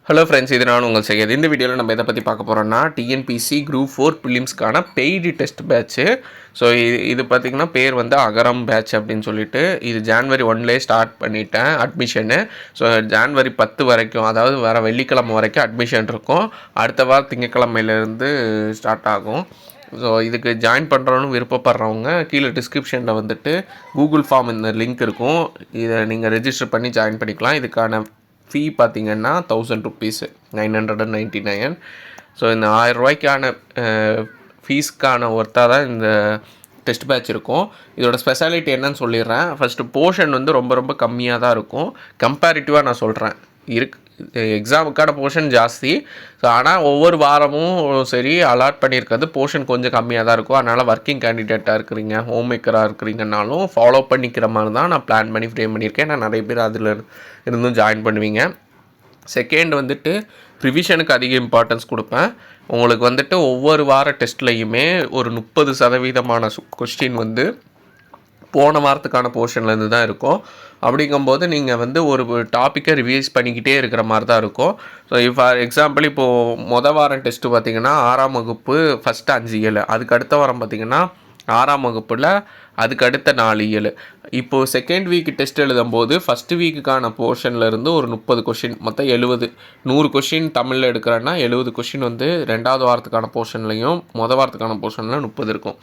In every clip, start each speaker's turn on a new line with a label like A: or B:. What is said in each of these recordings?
A: Hello friends, இது நான் உங்கள் செய்யாது. இந்த வீடியோவில் நம்ம எதை பற்றி பார்க்க போகிறோம்னா டிஎன்பிசி குரூப் 4 ப்ரிலிம்ஸ்க்கான பெய்டு டெஸ்ட் பேட்ச்சு. ஸோ இது பார்த்திங்கன்னா பேர் வந்து அகரம் பேட்ச் அப்படின்னு சொல்லிட்டு இது ஜான்வரி 1லே ஸ்டார்ட் பண்ணிட்டேன் அட்மிஷனு. ஸோ ஜான்வரி 10 வரைக்கும், அதாவது வர வெள்ளிக்கிழமை வரைக்கும் அட்மிஷன் இருக்கும். அடுத்த வாரம் திங்கக்கிழமையிலேருந்து ஸ்டார்ட் ஆகும். ஸோ இதுக்கு ஜாயின் பண்ணுறோன்னு விருப்பப்படுறவங்க கீழே டிஸ்கிரிப்ஷனில் வந்துட்டு கூகுள் ஃபார்ம் இந்த லிங்க் இருக்கும். இதை நீங்கள் ரெஜிஸ்டர் பண்ணி ஜாயின் பண்ணிக்கலாம். இதுக்கான ஃபீ பார்த்திங்கன்னா 1000 ருபீஸு, 999. ஸோ இந்த 1000 ரூபாய்க்கான ஃபீஸ்க்கான ஒர்த்தாக தான் இந்த டெஸ்ட் பேட்ச் இருக்கும். இதோட ஸ்பெஷாலிட்டி என்னன்னு சொல்லிடுறேன். ஃபஸ்ட்டு போர்ஷன் வந்து ரொம்ப ரொம்ப கம்மியாக தான் இருக்கும். கம்பேரிட்டிவாக நான் சொல்கிறேன். எக்ஸாமுக்கான போர்ஷன் ஜாஸ்தி. ஸோ ஆனால் ஒவ்வொரு வாரமும் சரி அலாட் பண்ணியிருக்கிறது போர்ஷன் கொஞ்சம் கம்மியாக தான் இருக்கும். அதனால் ஒர்க்கிங் கேண்டிடேட்டாக இருக்கிறீங்க, ஹோம் மேக்கராக இருக்கிறீங்கனாலும் ஃபாலோ பண்ணிக்கிற மாதிரி தான் நான் பிளான் பண்ணி ஃப்ரேம் பண்ணியிருக்கேன். நான் நிறைய பேர் அதில் இருந்தும் ஜாயின் பண்ணுவீங்க. செகண்ட் வந்துட்டு ரிவிஷனுக்கு அதிக இம்பார்ட்டன்ஸ் கொடுப்பேன். உங்களுக்கு வந்துட்டு ஒவ்வொரு வார டெஸ்ட்லேயுமே ஒரு 30% கொஸ்டின் வந்து போன வாரத்துக்கான போர்ஷன்லேருந்து தான் இருக்கும். அப்படிங்கும்போது நீங்கள் வந்து ஒரு டாப்பிக்கை ரிவைஸ் பண்ணிக்கிட்டே இருக்கிற மாதிரி தான் இருக்கும். ஸோ ஃபார் எக்ஸாம்பிள் இப்போது வாரம் டெஸ்ட்டு பார்த்திங்கன்னா 6ஆம் வகுப்பு ஃபஸ்ட்டு 5 இயல், அதுக்கு அடுத்த வாரம் பார்த்திங்கன்னா 6ஆம் வகுப்பில் அதுக்கு அடுத்த 4 இயல். இப்போது செகண்ட் வீக் டெஸ்ட் எழுதும்போது ஃபஸ்ட்டு வீக்குக்கான போர்ஷன்லேருந்து ஒரு 30 கொஷின், மொத்தம் 100 கொஷின் தமிழில் எடுக்கிறேன்னா 70 கொஷின் வந்து 2வது வாரத்துக்கான போர்ஷன்லையும் வாரத்துக்கான போர்ஷனில் 30 இருக்கும்.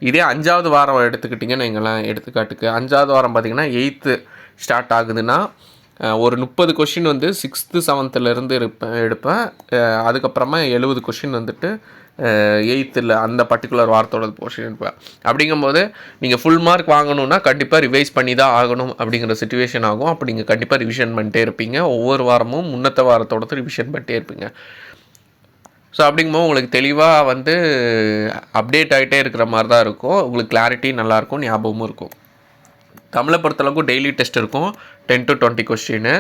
A: இதே 5வது வாரம் எடுத்துக்கிட்டிங்கன்னு வைங்களேன், எடுத்துக்காட்டுக்கு 5வது வாரம் பார்த்திங்கன்னா 8th ஸ்டார்ட் ஆகுதுன்னா ஒரு 30 கொஷின் வந்து 6th 7th எடுப்பேன். அதுக்கப்புறமா 70 கொஷின் வந்துட்டு 8th அந்த பர்டிகுலர் வாரத்தோட போர்ஷன் எடுப்பேன். அப்படிங்கும்போது நீங்கள் ஃபுல் மார்க் வாங்கணுன்னா கண்டிப்பாக ரிவைஸ் பண்ணி தான் ஆகணும் அப்படிங்கிற சிச்சுவேஷன் ஆகும். அப்போ நீங்கள் கண்டிப்பாக ரிவிஷன் பண்ணிட்டே இருப்பீங்க. ஒவ்வொரு வாரமும் முன்னத்த வாரத்தோட ரிவிஷன் பண்ணிட்டே இருப்பீங்க. ஸோ அப்படிங்கும்போது உங்களுக்கு தெளிவாக வந்து அப்டேட் ஆகிட்டே இருக்கிற மாதிரி தான் இருக்கும். உங்களுக்கு கிளாரிட்டி நல்லாயிருக்கும், ஞாபகமும் இருக்கும். தமிழை பொறுத்தளவுக்கு டெய்லி டெஸ்ட் இருக்கும், 10 to 20 கொஸ்டின்.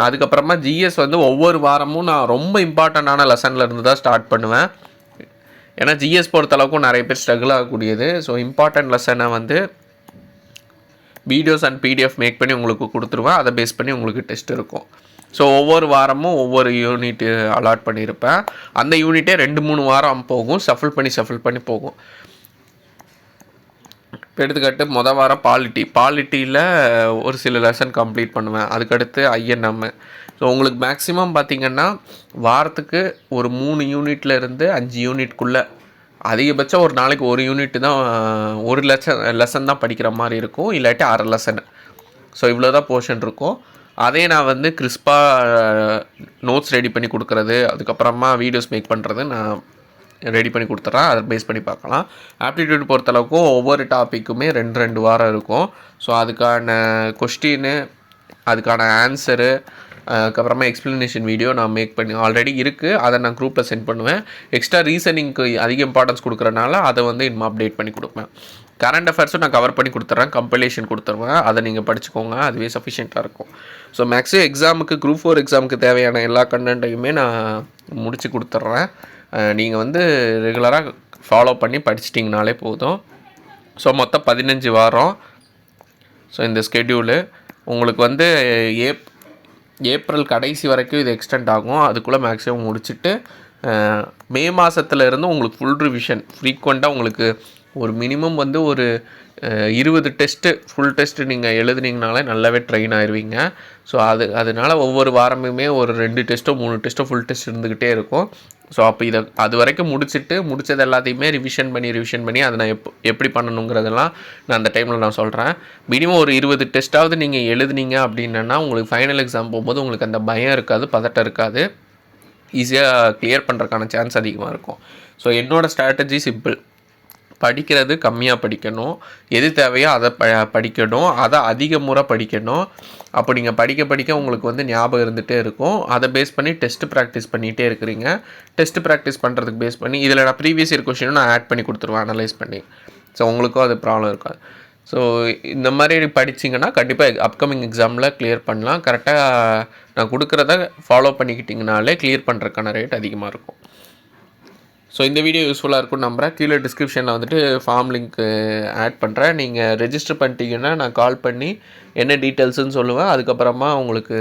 A: அதுக்கப்புறமா ஜிஎஸ் வந்து ஒவ்வொரு வாரமும் நான் ரொம்ப இம்பார்ட்டண்ட்டான லெசனில் இருந்து தான் ஸ்டார்ட் பண்ணுவேன். ஏன்னா ஜிஎஸ் பொறுத்தளவுக்கும் நிறைய பேர் ஸ்ட்ரகிள் ஆகக்கூடியது. ஸோ இம்பார்ட்டன்ட் லெசனை வந்து வீடியோஸ் அண்ட் பிடிஎஃப் மேக் பண்ணி உங்களுக்கு கொடுத்துருவேன். அதை பேஸ் பண்ணி உங்களுக்கு டெஸ்ட் இருக்கும். ஸோ ஒவ்வொரு வாரமும் ஒவ்வொரு யூனிட்டு அலாட் பண்ணியிருப்பேன். அந்த யூனிட்டே 2-3 வாரம் போகும், ஷஃபிள் பண்ணி போகும். இப்போ எடுத்துக்காட்டு வாரம் பாலிட்டியில் ஒரு சில லெசன் கம்ப்ளீட் பண்ணுவேன். அதுக்கடுத்து ஐஎன்எம். ஸோ உங்களுக்கு மேக்ஸிமம் பார்த்திங்கன்னா வாரத்துக்கு ஒரு 3 யூனிட்லேருந்து 5 யூனிட்குள்ளே, அதிகபட்சம் ஒரு நாளைக்கு ஒரு யூனிட் தான், ஒரு லெசன் தான் படிக்கிற மாதிரி இருக்கும், இல்லாட்டி 1/2 லெசன். ஸோ இவ்வளோ தான் போர்ஷன் இருக்கும். அதே நான் வந்து கிறிஸ்பாக நோட்ஸ் ரெடி பண்ணி கொடுக்குறது, அதுக்கப்புறமா வீடியோஸ் மேக் பண்ணுறது நான் ரெடி பண்ணி கொடுத்துட்றேன். அதை பேஸ் பண்ணி பார்க்கலாம். ஆப்டிடியூட் பொறுத்தளவுக்கும் ஒவ்வொரு டாப்பிக்குமே 2 வாரம் இருக்கும். ஸோ அதுக்கான கொஸ்டின்னு, அதுக்கான ஆன்சரு, அதுக்கப்புறமா எக்ஸ்ப்ளனேஷன் வீடியோ நான் மேக் பண்ணி ஆல்ரெடி இருக்குது. அதை நான் குரூப்பில் சென்ட் பண்ணுவேன். எக்ஸ்ட்ரா ரீசனிங்க்கு அதிக இம்பார்ட்டன்ஸ் கொடுக்குறனால அதை வந்து இன்னும் அப்டேட் பண்ணி கொடுப்பேன். கரண்ட் அஃபேர்ஸும் நான் கவர் பண்ணி கொடுத்துட்றேன், கம்பைலேஷன் கொடுத்துருவேன். அதை நீங்கள் படிச்சுக்கோங்க, அதுவே சஃபிஷியண்ட்டாக இருக்கும். ஸோ மேக்ஸிமம் எக்ஸாமுக்கு குரூப் 4 எக்ஸாமுக்கு தேவையான எல்லா கண்டென்ட்டையுமே நான் முடித்து கொடுத்துட்றேன். நீங்கள் வந்து ரெகுலராக ஃபாலோ பண்ணி படிச்சிட்டிங்கனாலே போதும். ஸோ மொத்தம் 15 வாரம். ஸோ இந்த ஸ்கெட்யூலு உங்களுக்கு வந்து ஏப்ரல் கடைசி வரைக்கும் இது எக்ஸ்டெண்ட் ஆகும். அதுக்குள்ளே மேக்ஸிமம் முடிச்சுட்டு மே மாதத்துலேருந்து உங்களுக்கு ஃபுல் ரிவிஷன் ஃப்ரீக்வெண்ட்டாக உங்களுக்கு ஒரு மினிமம் வந்து ஒரு 20 டெஸ்ட்டு ஃபுல் டெஸ்ட்டு நீங்கள் எழுதுனீங்கனாலே நல்லாவே ட்ரெயின் ஆயிடுவீங்க. ஸோ அதனால் ஒவ்வொரு வாரமுமே ஒரு 2 டெஸ்ட்டோ 3 டெஸ்ட்டோ ஃபுல் டெஸ்ட் இருந்துக்கிட்டே இருக்கும். ஸோ அப்போ அது வரைக்கும் முடிச்சது எல்லாத்தையுமே ரிவிஷன் பண்ணி அதை நான் எப்படி பண்ணணுங்கிறதெல்லாம் நான் அந்த டைமில் நான் சொல்கிறேன். மினிமம் ஒரு 20 டெஸ்ட்டாவது நீங்கள் எழுதுனீங்க அப்படின்னா உங்களுக்கு ஃபைனல் எக்ஸாம் போகும்போது உங்களுக்கு அந்த பயம் இருக்காது, பதட்டம் இருக்காது, ஈஸியாக கிளியர் பண்ணுறதுக்கான சான்ஸ் அதிகமாக இருக்கும். ஸோ என்னோடய ஸ்ட்ராட்டஜி சிம்பிள். படிக்கிறது கம்மியாக படிக்கணும், எது தேவையோ அதை படிக்கணும், அதை அதிக முறை படிக்கணும். அப்போ நீங்கள் படிக்க உங்களுக்கு வந்து ஞாபகம் இருந்துகிட்டே இருக்கும். அதை பேஸ் பண்ணி டெஸ்ட்டு ப்ராக்டிஸ் பண்ணிகிட்டே இருக்கிறீங்க. டெஸ்ட்டு ப்ராக்டிஸ் பண்ணுறதுக்கு பேஸ் பண்ணி இதில் நான் ப்ரீவியஸ் இயர் கொஸ்டினும் நான் ஆட் பண்ணி கொடுத்துருவேன், அனலைஸ் பண்ணி. ஸோ உங்களுக்கும் அது ப்ராப்ளம் இருக்காது. ஸோ இந்த மாதிரி படிச்சிங்கன்னா கண்டிப்பாக அப்கமிங் எக்ஸாமில் கிளியர் பண்ணலாம். கரெக்டாக நான் கொடுக்குறத ஃபாலோ பண்ணிக்கிட்டிங்கனாலே கிளியர் பண்ணுறதுக்கான ரேட் அதிகமாக இருக்கும். ஸோ இந்த வீடியோ யூஸ்ஃபுல்லாக இருக்கும்னு நம்புகிறேன். கீழே டிஸ்கிரிப்ஷனில் வந்துட்டு ஃபார்ம் லிங்க் ஆட் பண்ணுறேன். நீங்கள் ரெஜிஸ்டர் பண்ணிட்டீங்கன்னா நான் கால் பண்ணி என்ன டீட்டெயில்ஸுன்னு சொல்லுவேன். அதுக்கப்புறமா உங்களுக்கு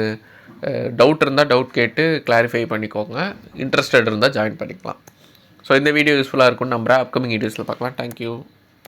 A: டவுட் இருந்தால் டவுட் கேட்டு கிளாரிஃபை பண்ணிக்கோங்க. இன்ட்ரெஸ்டட் இருந்தால் ஜாயின் பண்ணிக்கலாம். ஸோ இந்த வீடியோ யூஸ்ஃபுல்லாக இருக்கும்னு நம்புகிறேன். அப்கமிங் வீடியோஸில் பார்க்கலாம். தேங்க்யூ.